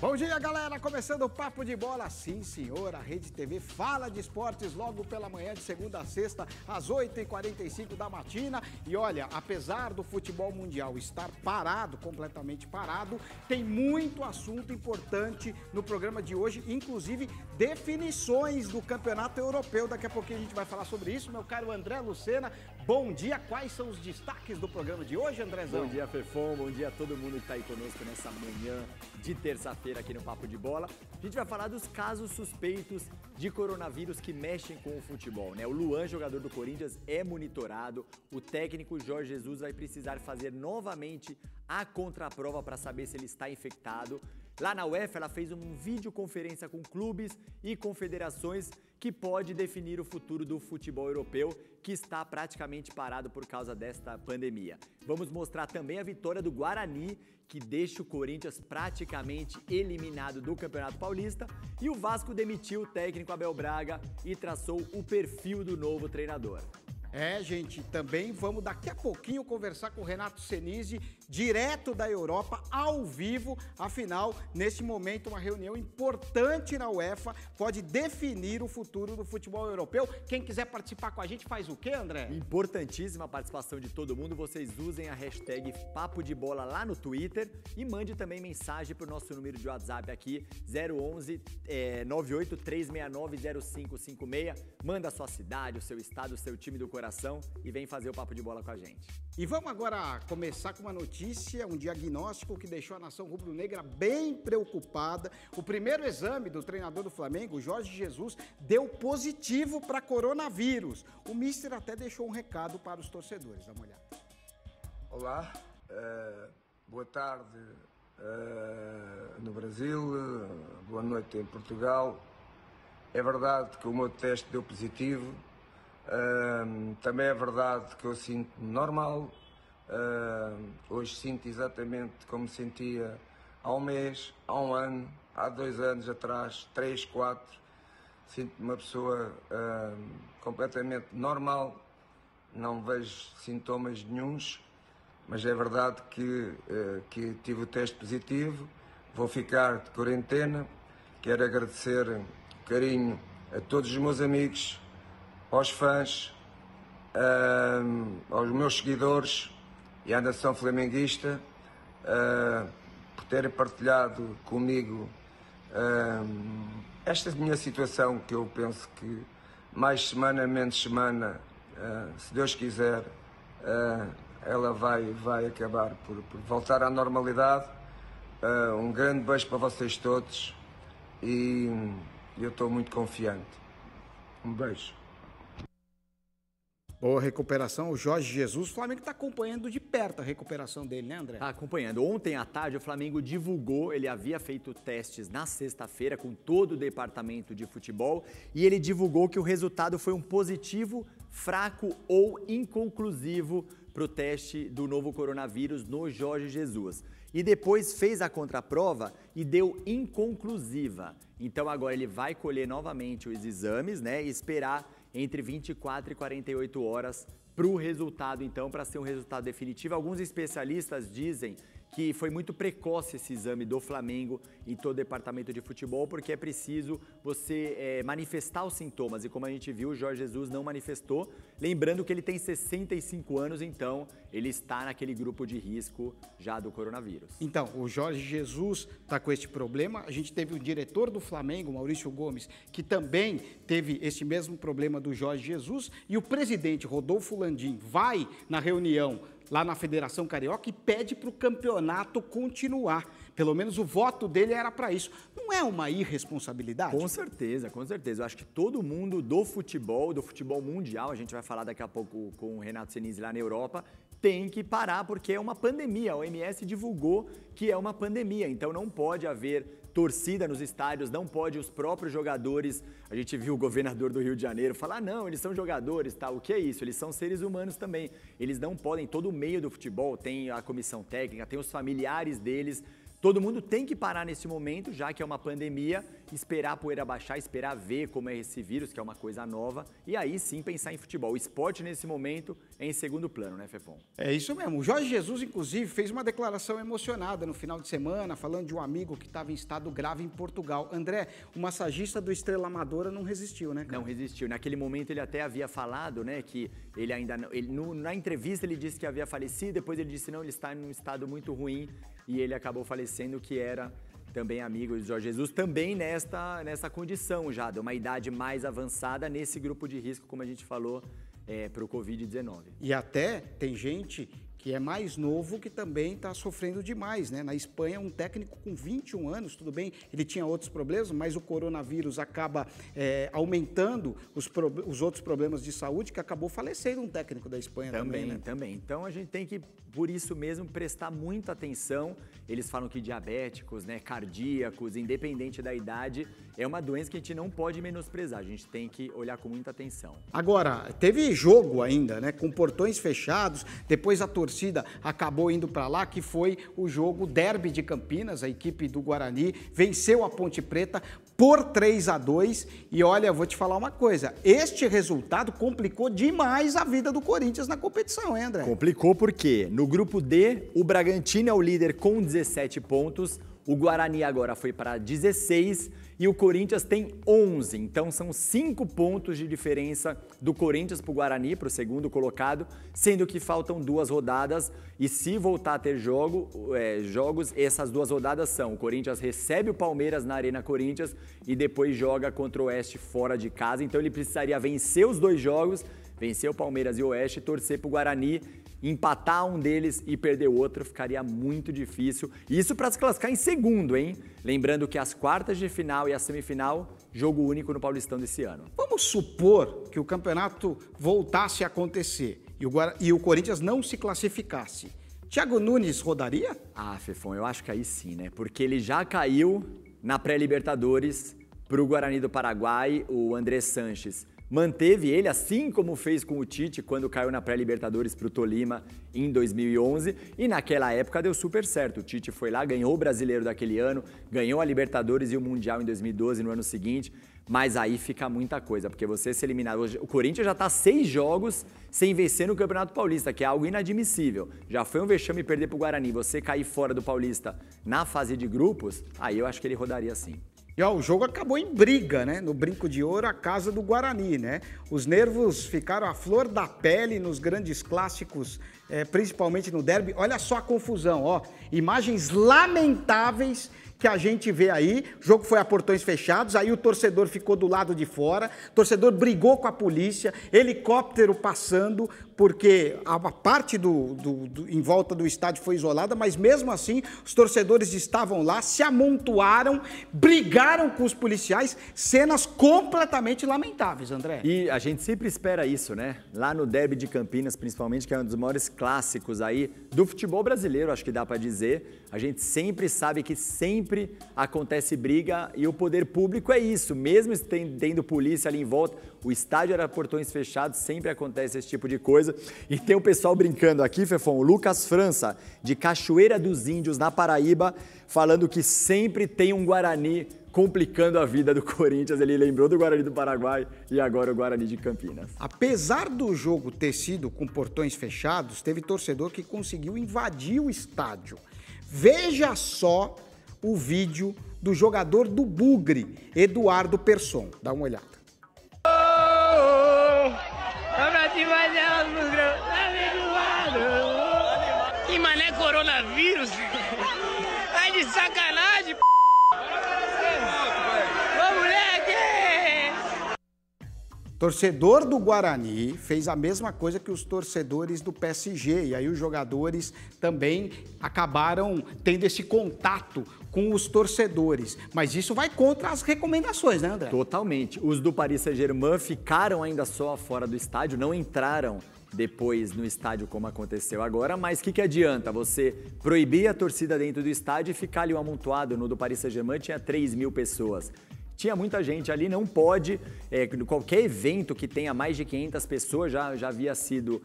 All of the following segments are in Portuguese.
Bom dia, galera! Começando o Papo de Bola. Sim, senhor, a Rede TV fala de esportes logo pela manhã, de segunda a sexta, às 8h45 da matina. E olha, apesar do futebol mundial estar parado, completamente parado, tem muito assunto importante no programa de hoje, inclusive definições do Campeonato Europeu. Daqui a pouquinho a gente vai falar sobre isso. Meu caro André Lucena, bom dia. Quais são os destaques do programa de hoje, Andrezão? Bom dia, Fefon. Bom dia a todo mundo que está aí conosco nessa manhã de terça-feira aqui no Papo de Bola. A gente vai falar dos casos suspeitos de coronavírus que mexem com o futebol, né? O Luan, jogador do Corinthians, é monitorado. O técnico Jorge Jesus vai precisar fazer novamente a contraprova para saber se ele está infectado. Lá na UEFA, ela fez uma videoconferência com clubes e confederações que pode definir o futuro do futebol europeu, que está praticamente parado por causa desta pandemia. Vamos mostrar também a vitória do Guarani, que deixa o Corinthians praticamente eliminado do Campeonato Paulista, e o Vasco demitiu o técnico Abel Braga e traçou o perfil do novo treinador. É, gente, também vamos daqui a pouquinho conversar com o Renato Senise, direto da Europa, ao vivo. Afinal, neste momento, uma reunião importante na UEFA pode definir o futuro do futebol europeu. Quem quiser participar com a gente faz o quê, André? Importantíssima a participação de todo mundo. Vocês usem a hashtag Papo de Bola lá no Twitter e mande também mensagem para o nosso número de WhatsApp aqui, 011 98 369 0556. Manda a sua cidade, o seu estado, o seu time do coração e vem fazer o Papo de Bola com a gente. E vamos agora começar com uma notícia, um diagnóstico que deixou a nação rubro-negra bem preocupada. O primeiro exame do treinador do Flamengo, Jorge Jesus, deu positivo para coronavírus. O míster até deixou um recado para os torcedores. Dá uma olhada. Olá, boa tarde no Brasil, boa noite em Portugal. É verdade que o meu teste deu positivo. Também é verdade que eu sinto-me normal. Hoje sinto exatamente como sentia há um mês, há um ano, há 2 anos atrás, 3, 4. Sinto-me uma pessoa completamente normal, não vejo sintomas nenhuns, mas é verdade que tive o teste positivo, vou ficar de quarentena. Quero agradecer o carinho a todos os meus amigos, aos fãs, aos meus seguidores e à nação flamenguista, por terem partilhado comigo esta minha situação, que eu penso que mais semana, menos semana, se Deus quiser, ela vai acabar por voltar à normalidade. Um grande beijo para vocês todos e eu estou muito confiante. Um beijo. Boa recuperação, o Jorge Jesus. O Flamengo está acompanhando de perto a recuperação dele, né, André? Está acompanhando. Ontem à tarde o Flamengo divulgou, ele havia feito testes na sexta-feira com todo o departamento de futebol e ele divulgou que o resultado foi um positivo, fraco ou inconclusivo para o teste do novo coronavírus no Jorge Jesus. E depois fez a contraprova e deu inconclusiva. Então agora ele vai colher novamente os exames, né, e esperar entre 24 e 48 horas para o resultado, então, para ser um resultado definitivo. Alguns especialistas dizem que foi muito precoce esse exame do Flamengo em todo o departamento de futebol, porque é preciso você manifestar os sintomas. E como a gente viu, o Jorge Jesus não manifestou. Lembrando que ele tem 65 anos, então ele está naquele grupo de risco já do coronavírus. Então, o Jorge Jesus está com este problema. A gente teve o diretor do Flamengo, Maurício Gomes, que também teve esse mesmo problema do Jorge Jesus. E o presidente, Rodolfo Landim, vai na reunião lá na Federação Carioca e pede para o campeonato continuar. Pelo menos o voto dele era para isso. Não é uma irresponsabilidade? Com certeza, com certeza. Eu acho que todo mundo do futebol mundial, a gente vai falar daqui a pouco com o Renato Senise lá na Europa, tem que parar porque é uma pandemia. A OMS divulgou que é uma pandemia, então não pode haver torcida nos estádios, não pode os próprios jogadores. A gente viu o governador do Rio de Janeiro falar, não, eles são jogadores, tá? O que é isso? Eles são seres humanos também. Eles não podem, todo o meio do futebol, tem a comissão técnica, tem os familiares deles, todo mundo tem que parar nesse momento, já que é uma pandemia, esperar a poeira baixar, esperar ver como é esse vírus, que é uma coisa nova, e aí sim pensar em futebol. O esporte, nesse momento, é em segundo plano, né, Fefon? É isso mesmo. O Jorge Jesus, inclusive, fez uma declaração emocionada no final de semana, falando de um amigo que estava em estado grave em Portugal. André, o massagista do Estrela Amadora não resistiu, né, cara? Não resistiu. Naquele momento ele até havia falado, né, que ele ainda não... na entrevista ele disse que havia falecido, depois ele disse não, ele está em um estado muito ruim, e ele acabou falecendo, que era também amigo de Jorge Jesus, também nessa condição já, de uma idade mais avançada, nesse grupo de risco, como a gente falou, para o Covid-19. E até tem gente que é mais novo que também está sofrendo demais, né? Na Espanha, um técnico com 21 anos, tudo bem, ele tinha outros problemas, mas o coronavírus acaba aumentando os outros problemas de saúde, que acabou falecendo um técnico da Espanha também, né? Também. Então a gente tem que, por isso mesmo, prestar muita atenção. Eles falam que diabéticos, né, cardíacos, independente da idade, é uma doença que a gente não pode menosprezar. A gente tem que olhar com muita atenção. Agora, teve jogo ainda, né, com portões fechados, depois a torcida acabou indo para lá, que foi o jogo Derby de Campinas, a equipe do Guarani venceu a Ponte Preta por 3-2 e olha, eu vou te falar uma coisa, este resultado complicou demais a vida do Corinthians na competição, hein, André? Complicou porque no grupo D, o Bragantino é o líder com 17 pontos, o Guarani agora foi para 16 e o Corinthians tem 11, então são 5 pontos de diferença do Corinthians para o Guarani, para o segundo colocado, sendo que faltam 2 rodadas e se voltar a ter jogos, essas 2 rodadas são, o Corinthians recebe o Palmeiras na Arena Corinthians e depois joga contra o Oeste fora de casa, então ele precisaria vencer os 2 jogos, vencer o Palmeiras e o Oeste, torcer para o Guarani, empatar um deles e perder o outro ficaria muito difícil. Isso para se classificar em segundo, hein? Lembrando que as quartas de final e a semifinal, jogo único no Paulistão desse ano. Vamos supor que o campeonato voltasse a acontecer e o Corinthians não se classificasse. Thiago Nunes rodaria? Ah, Fefon, eu acho que aí sim, né? Porque ele já caiu na pré-Libertadores para o Guarani do Paraguai, o André Sanches. Manteve ele, assim como fez com o Tite quando caiu na pré-Libertadores para o Tolima em 2011 e naquela época deu super certo. O Tite foi lá, ganhou o Brasileiro daquele ano, ganhou a Libertadores e o Mundial em 2012 no ano seguinte, mas aí fica muita coisa, porque você se eliminar hoje, o Corinthians já está 6 jogos sem vencer no Campeonato Paulista, que é algo inadmissível. Já foi um vexame perder para o Guarani, você cair fora do Paulista na fase de grupos, aí eu acho que ele rodaria sim. E ó, o jogo acabou em briga, né? No Brinco de Ouro, a casa do Guarani, né? Os nervos ficaram à flor da pele nos grandes clássicos, principalmente no derby. Olha só a confusão, ó. Imagens lamentáveis que a gente vê aí. O jogo foi a portões fechados, aí o torcedor ficou do lado de fora, o torcedor brigou com a polícia, helicóptero passando, porque a parte em volta do estádio foi isolada, mas mesmo assim os torcedores estavam lá, se amontoaram, brigaram com os policiais, cenas completamente lamentáveis, André. E a gente sempre espera isso, né? Lá no Derby de Campinas, principalmente, que é um dos maiores clássicos aí do futebol brasileiro, acho que dá pra dizer, a gente sempre sabe que sempre acontece briga e o poder público é isso, mesmo tendo polícia ali em volta, o estádio era portões fechados, sempre acontece esse tipo de coisa. E tem o pessoal brincando aqui, Fefon, o Lucas França, de Cachoeira dos Índios, na Paraíba, falando que sempre tem um Guarani complicando a vida do Corinthians. Ele lembrou do Guarani do Paraguai e agora o Guarani de Campinas. Apesar do jogo ter sido com portões fechados, teve torcedor que conseguiu invadir o estádio. Veja só o vídeo do jogador do Bugre, Eduardo Persson. Dá uma olhada. Que mané coronavírus? Tá de sacanagem, p***. Ô, moleque! Torcedor do Guarani fez a mesma coisa que os torcedores do PSG, e aí os jogadores também acabaram tendo esse contato com os torcedores. Mas isso vai contra as recomendações, né, André? Totalmente. Os do Paris Saint-Germain ficaram ainda só fora do estádio, não entraram depois no estádio como aconteceu agora, mas o que adianta você proibir a torcida dentro do estádio e ficar ali amontoado? No do Paris Saint-Germain tinha 3.000 pessoas. tinha muita gente ali, não pode, qualquer evento que tenha mais de 500 pessoas já havia sido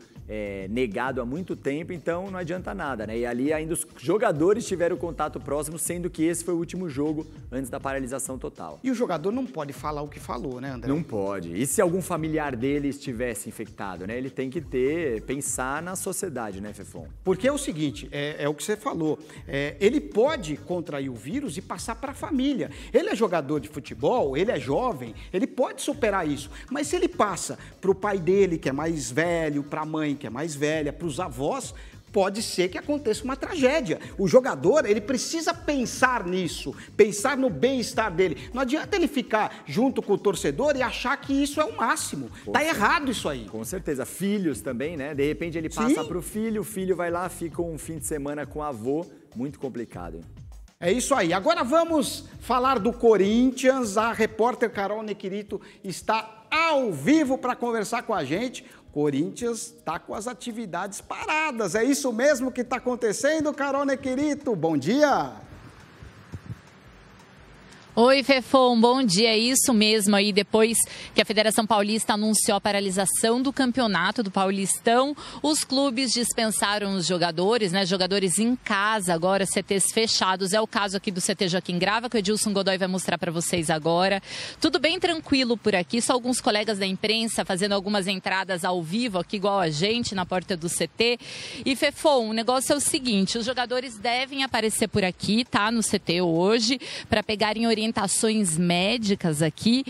negado há muito tempo, então não adianta nada, né? E ali ainda os jogadores tiveram contato próximo, sendo que esse foi o último jogo antes da paralisação total. E o jogador não pode falar o que falou, né, André? Não pode. E se algum familiar dele estivesse infectado, né? Ele tem que pensar na sociedade, né, Fefon? Porque é o seguinte, é o que você falou, ele pode contrair o vírus e passar para a família. Ele é jogador de futebol, ele é jovem, ele pode superar isso. Mas se ele passa para o pai dele, que é mais velho, para a mãe, que é mais velha, para os avós, pode ser que aconteça uma tragédia. O jogador, ele precisa pensar nisso, pensar no bem-estar dele. Não adianta ele ficar junto com o torcedor e achar que isso é o máximo. Tá errado isso aí. Com certeza. Filhos também, né? De repente ele passa para o filho vai lá, fica um fim de semana com o avô. Muito complicado. É isso aí. Agora vamos falar do Corinthians. A repórter Carol Nequirito está ao vivo para conversar com a gente. Corinthians está com as atividades paradas. É isso mesmo que está acontecendo, Carol Nequirito? Bom dia! Oi, Fefon, bom dia. É isso mesmo aí, depois que a Federação Paulista anunciou a paralisação do campeonato do Paulistão, os clubes dispensaram os jogadores, né? Jogadores em casa agora, CTs fechados. É o caso aqui do CT Joaquim Grava, que o Edilson Godoy vai mostrar para vocês agora. Tudo bem tranquilo por aqui, só alguns colegas da imprensa fazendo algumas entradas ao vivo, aqui igual a gente, na porta do CT. E, Fefon, o negócio é o seguinte, os jogadores devem aparecer por aqui, tá? No CT hoje, para pegarem orientações médicas aqui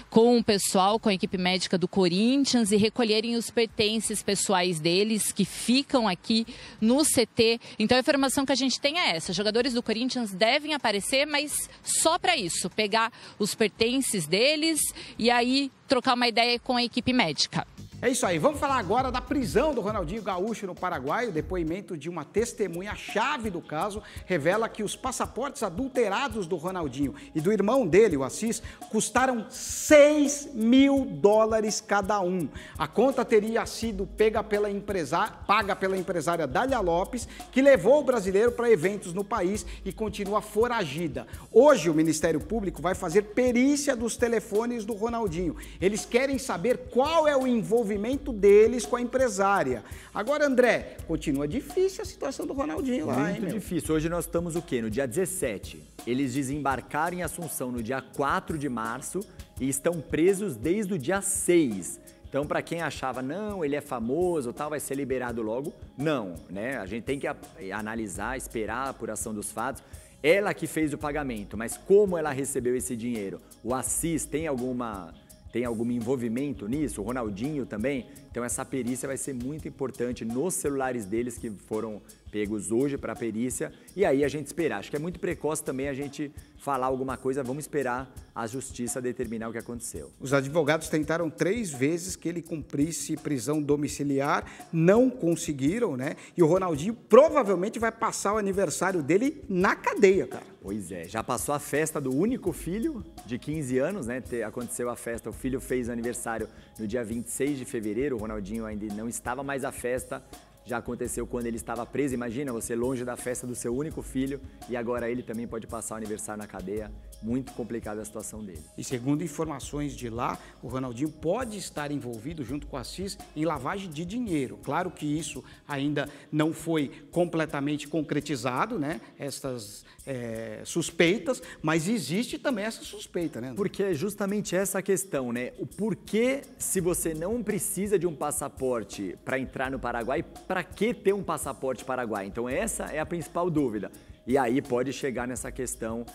com o pessoal, com a equipe médica do Corinthians e recolherem os pertences pessoais deles que ficam aqui no CT. Então a informação que a gente tem é essa, jogadores do Corinthians devem aparecer, mas só para isso, pegar os pertences deles e aí trocar uma ideia com a equipe médica. É isso aí, vamos falar agora da prisão do Ronaldinho Gaúcho no Paraguai. O depoimento de uma testemunha-chave do caso revela que os passaportes adulterados do Ronaldinho e do irmão dele, o Assis, custaram $6 mil cada um. A conta teria sido paga pela empresária Dália Lopes, que levou o brasileiro para eventos no país e continua foragida. Hoje o Ministério Público vai fazer perícia dos telefones do Ronaldinho. Eles querem saber qual é o envolvimento deles com a empresária. Agora, André, continua difícil a situação do Ronaldinho lá, hein? Muito difícil. Hoje nós estamos o quê? No dia 17. Eles desembarcaram em Assunção no dia 4 de março e estão presos desde o dia 6. Então, para quem achava, não, ele é famoso, tal, vai ser liberado logo, não, né? A gente tem que analisar, esperar a apuração dos fatos. Ela que fez o pagamento, mas como ela recebeu esse dinheiro? O Assis tem algum envolvimento nisso? O Ronaldinho também? Então essa perícia vai ser muito importante nos celulares deles que foram pegos hoje para a perícia. E aí a gente esperar. Acho que é muito precoce também a gente falar alguma coisa. Vamos esperar a justiça determinar o que aconteceu. Os advogados tentaram 3 vezes que ele cumprisse prisão domiciliar. Não conseguiram, né? E o Ronaldinho provavelmente vai passar o aniversário dele na cadeia, cara. Pois é, já passou a festa do único filho de 15 anos, né? Aconteceu a festa, o filho fez aniversário no dia 26 de fevereiro, o Ronaldinho ainda não estava mais à festa, já aconteceu quando ele estava preso. Imagina você longe da festa do seu único filho e agora ele também pode passar o aniversário na cadeia. Muito complicada a situação dele. E segundo informações de lá, o Ronaldinho pode estar envolvido junto com o Assis em lavagem de dinheiro. Claro que isso ainda não foi completamente concretizado, né? Essas suspeitas, mas existe também essa suspeita, né? Porque é justamente essa a questão, né? O porquê, se você não precisa de um passaporte para entrar no Paraguai, para que ter um passaporte paraguai? Então essa é a principal dúvida. E aí pode chegar nessa questão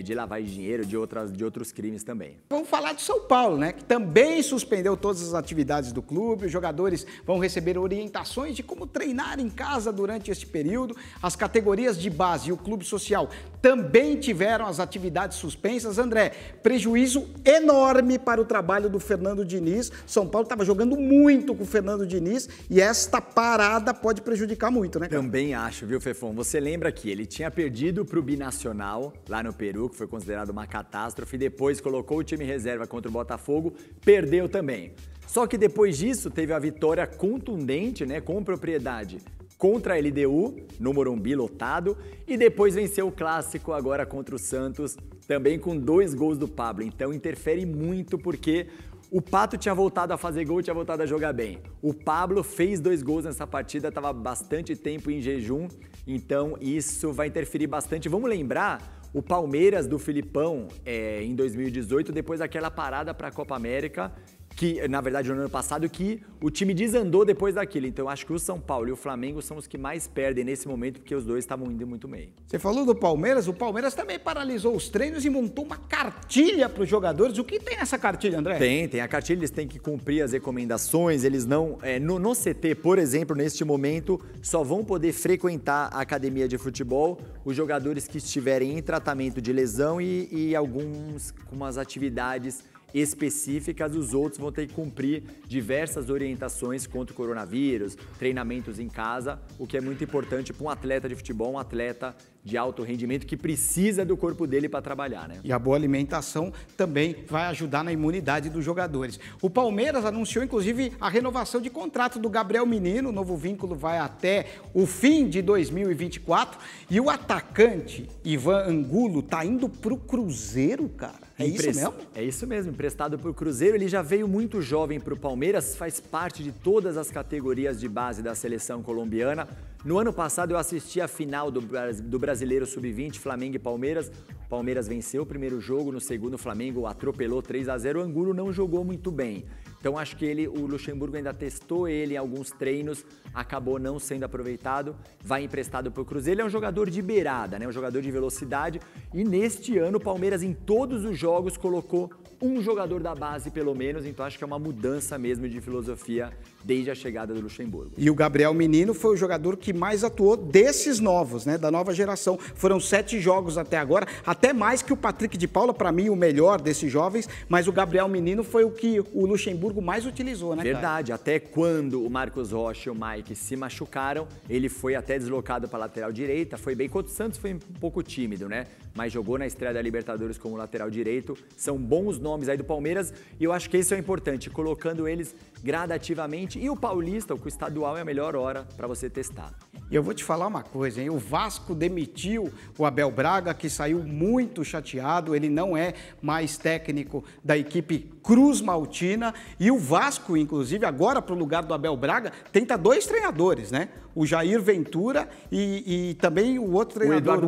de lavagem de dinheiro, de outros crimes também. Vamos falar de São Paulo, né? Que também suspendeu todas as atividades do clube. Os jogadores vão receber orientações de como treinar em casa durante este período. As categorias de base e o clube social também tiveram as atividades suspensas. André, prejuízo enorme para o trabalho do Fernando Diniz. São Paulo estava jogando muito com o Fernando Diniz e esta parada pode prejudicar muito, né, cara? Também acho, viu, Fefon? Você lembra que ele tinha perdido para o Binacional lá no Peru, que foi considerado uma catástrofe, depois colocou o time reserva contra o Botafogo, perdeu também. Só que depois disso teve a vitória contundente, né, com propriedade contra a LDU, no Morumbi, lotado, e depois venceu o Clássico agora contra o Santos, também com 2 gols do Pablo. Então interfere muito porque o Pato tinha voltado a fazer gol, tinha voltado a jogar bem. O Pablo fez 2 gols nessa partida, estava bastante tempo em jejum, então isso vai interferir bastante. Vamos lembrar, o Palmeiras do Filipão em 2018, depois daquela parada para a Copa América, que, na verdade, no ano passado, que o time desandou depois daquilo. Então, eu acho que o São Paulo e o Flamengo são os que mais perdem nesse momento, porque os dois estavam indo muito bem. Você falou do Palmeiras, o Palmeiras também paralisou os treinos e montou uma cartilha para os jogadores. O que tem nessa cartilha, André? Tem a cartilha, eles têm que cumprir as recomendações, eles não... No CT, por exemplo, neste momento, só vão poder frequentar a academia de futebol os jogadores que estiverem em tratamento de lesão e algumas atividades específicas, os outros vão ter que cumprir diversas orientações contra o coronavírus, treinamentos em casa, o que é muito importante para um atleta de futebol, um atleta de alto rendimento que precisa do corpo dele para trabalhar, né? E a boa alimentação também vai ajudar na imunidade dos jogadores. O Palmeiras anunciou, inclusive, a renovação de contrato do Gabriel Menino, o novo vínculo vai até o fim de 2024, e o atacante Ivan Angulo tá indo pro Cruzeiro, cara. É isso mesmo? É isso mesmo, emprestado para o Cruzeiro. Ele já veio muito jovem para o Palmeiras, faz parte de todas as categorias de base da seleção colombiana. No ano passado eu assisti a final do Brasileiro Sub-20, Flamengo e Palmeiras. O Palmeiras venceu o primeiro jogo, no segundo o Flamengo atropelou 3-0. O Angulo não jogou muito bem. Então acho que o Luxemburgo ainda testou ele em alguns treinos, acabou não sendo aproveitado, vai emprestado para o Cruzeiro. Ele é um jogador de beirada, né? Um jogador de velocidade. E neste ano o Palmeiras em todos os jogos colocou um jogador da base pelo menos, então acho que é uma mudança mesmo de filosofia desde a chegada do Luxemburgo. E o Gabriel Menino foi o jogador que mais atuou desses novos, né, da nova geração. Foram 7 jogos até agora, até mais que o Patrick de Paula, para mim o melhor desses jovens, mas o Gabriel Menino foi o que o Luxemburgo mais utilizou, né, Verdade, cara? Até quando o Marcos Rocha e o Mike se machucaram, ele foi até deslocado para a lateral direita, foi bem, contra o Santos foi um pouco tímido, né, mas jogou na estreia da Libertadores como lateral direito. São bons nomes aí do Palmeiras e eu acho que isso é importante, colocando eles gradativamente. E o Paulista, o estadual, é a melhor hora para você testar. E eu vou te falar uma coisa, hein? O Vasco demitiu o Abel Braga, que saiu muito chateado, ele não é mais técnico da equipe Cruz Maltina, e o Vasco, inclusive, agora para o lugar do Abel Braga, tenta 2 treinadores, né? O Jair Ventura e também o outro treinador,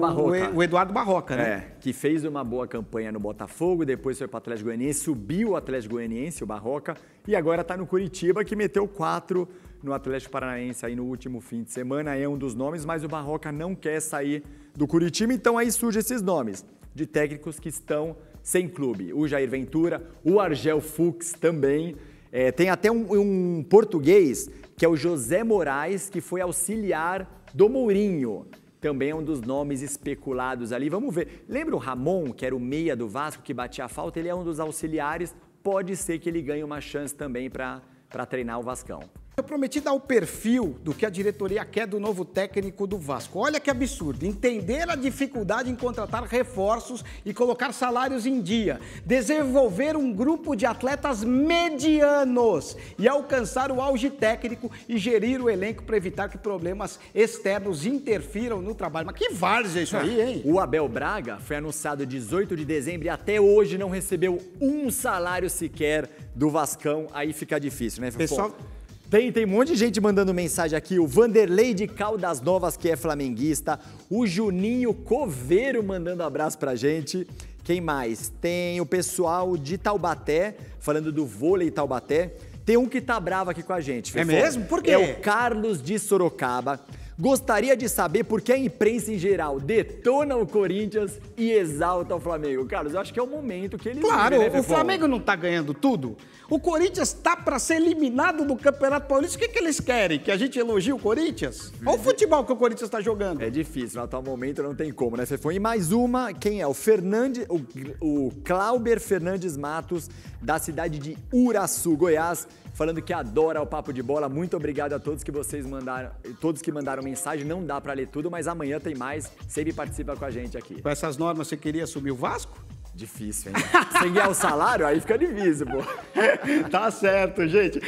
o Eduardo Barroca, né? Que fez uma boa campanha no Botafogo, depois foi para o Atlético Goianiense, subiu o Atlético Goianiense, o Barroca, e agora está no Curitiba, que meteu 4 no Atlético Paranaense aí no último fim de semana, é um dos nomes, mas o Barroca não quer sair do Curitiba, então aí surgem esses nomes de técnicos que estão sem clube. O Jair Ventura, o Argel Fuchs também, tem até um português, que é o José Moraes, que foi auxiliar do Mourinho. Também é um dos nomes especulados ali. Vamos ver. Lembra o Ramon, que era o meia do Vasco, que batia a falta? Ele é um dos auxiliares. Pode ser que ele ganhe uma chance também para treinar o Vascão. Eu prometi dar o perfil do que a diretoria quer do novo técnico do Vasco. Olha que absurdo. Entender a dificuldade em contratar reforços e colocar salários em dia. Desenvolver um grupo de atletas medianos e alcançar o auge técnico e gerir o elenco para evitar que problemas externos interfiram no trabalho. Mas que várzea isso aí, hein? O Abel Braga foi anunciado 18 de dezembro e até hoje não recebeu um salário sequer do Vascão. Aí fica difícil, né? Pessoal... Tem um monte de gente mandando mensagem aqui, o Vanderlei de Caldas Novas, que é flamenguista, o Juninho Coveiro mandando abraço pra gente. Quem mais? Tem o pessoal de Taubaté, falando do vôlei Taubaté. Tem um que tá bravo aqui com a gente, Fefo. É mesmo? Por quê? É o Carlos de Sorocaba. Gostaria de saber por que a imprensa em geral detona o Corinthians e exalta o Flamengo. Carlos, eu acho que é o momento que eles... Claro, o Flamengo não tá ganhando tudo. O Corinthians tá para ser eliminado do Campeonato Paulista. O que eles querem? Que a gente elogie o Corinthians? Olha o futebol que o Corinthians está jogando. É difícil, no atual momento não tem como, né, Fefo? E mais uma, quem é? O Clauber Fernandes Matos, da cidade de Uraçu, Goiás, falando que adora o Papo de Bola. Muito obrigado a todos que vocês mandaram, todos que mandaram mensagem. Não dá para ler tudo, mas amanhã tem mais. Sempre participa com a gente aqui. Com essas normas, você queria assumir o Vasco? Difícil, hein? Sem ganhar o salário, aí fica difícil, pô. Tá certo, gente.